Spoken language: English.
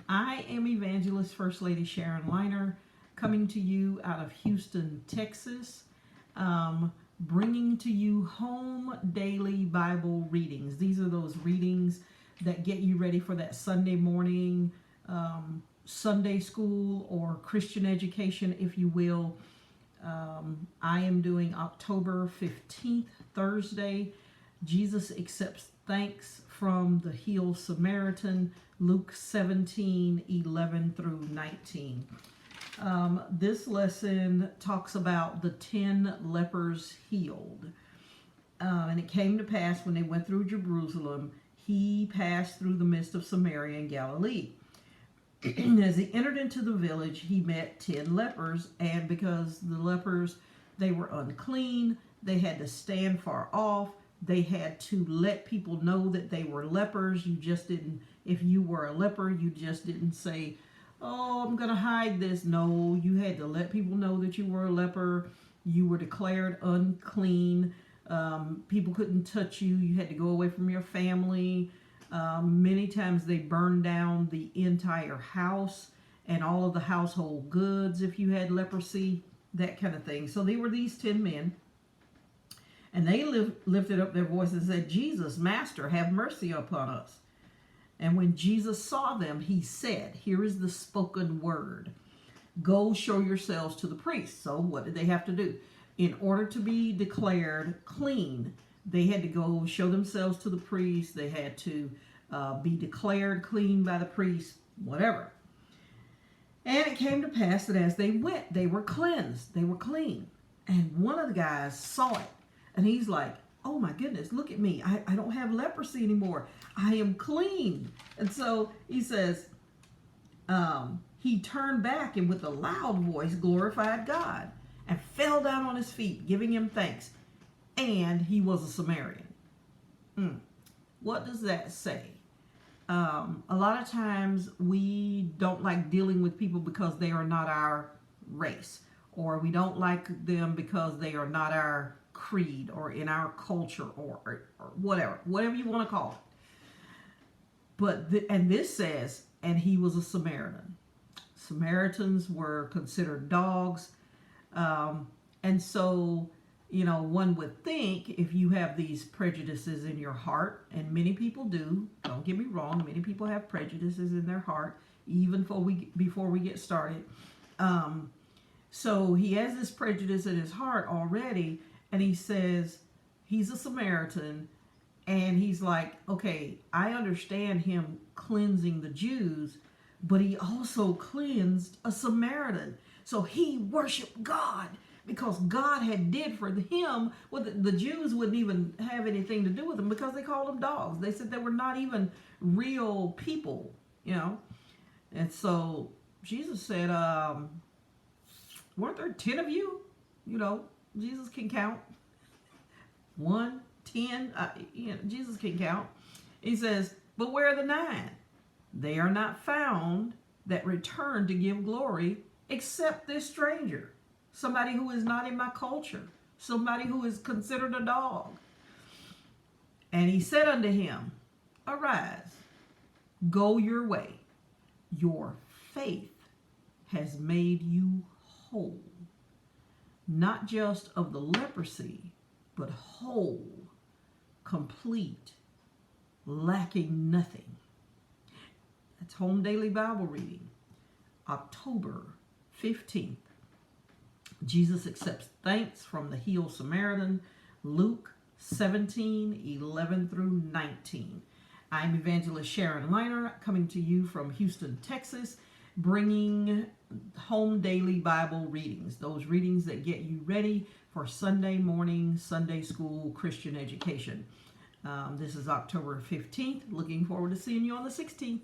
I am Evangelist First Lady Sharon Liner, coming to you out of Houston, Texas, bringing to you home daily Bible readings. These are those readings that get you ready for that Sunday morning Sunday school or Christian education, if you will. I am doing October 15th, Thursday. Jesus accepts thanks from the Healed Samaritan, Luke 17:11 through 19. This lesson talks about the 10 lepers healed. And it came to pass when they went through Jerusalem, he passed through the midst of Samaria and Galilee. As he entered into the village, he met 10 lepers, and because the lepers, they were unclean, they had to stand far off. They had to let people know that they were lepers. You just didn't, if you were a leper, you just didn't say, oh, I'm going to hide this. No, you had to let people know that you were a leper. You were declared unclean. People couldn't touch you. You had to go away from your family. Many times they burned down the entire house and all of the household goods if you had leprosy, that kind of thing. So they were these 10 men. And they lifted up their voices and said, Jesus, Master, have mercy upon us. And when Jesus saw them, he said, here is the spoken word. Go show yourselves to the priests. So what did they have to do? In order to be declared clean, they had to go show themselves to the priest. They had to be declared clean by the priest, whatever. And it came to pass that as they went, they were cleansed. They were clean. And one of the guys saw it. And he's like, oh my goodness, look at me. I don't have leprosy anymore. I am clean. And so he says, he turned back and with a loud voice glorified God and fell down on his feet, giving him thanks. And he was a Samaritan. What does that say? A lot of times we don't like dealing with people because they are not our race, or we don't like them because they are not our creed or in our culture or whatever you want to call it. But and this says, and he was a Samaritan. Samaritans were considered dogs. And so, you know, one would think if you have these prejudices in your heart, and many people do, don't get me wrong, many people have prejudices in their heart, even before we get started. So he has this prejudice in his heart already, and he says he's a Samaritan, and he's like, okay, I understand him cleansing the Jews, but he also cleansed a Samaritan. So he worshiped God because God had did for him what the Jews wouldn't even have anything to do with him because they called them dogs. They said they were not even real people, you know. And so Jesus said, weren't there 10 of you? You know, Jesus can count. 1, 10, Jesus can count. He says, but where are the 9? They are not found that return to give glory except this stranger, somebody who is not in my culture, somebody who is considered a dog. And he said unto him, arise, go your way. Your faith has made you whole. Not just of the leprosy, but whole, complete, lacking nothing. That's Home Daily Bible Reading, October 15th. Jesus accepts thanks from the Healed Samaritan, Luke 17:11 through 19. I'm Evangelist Sharon Liner, coming to you from Houston, Texas, bringing home daily Bible readings, those readings that get you ready for Sunday morning, Sunday school, Christian education. This is October 15th. Looking forward to seeing you on the 16th.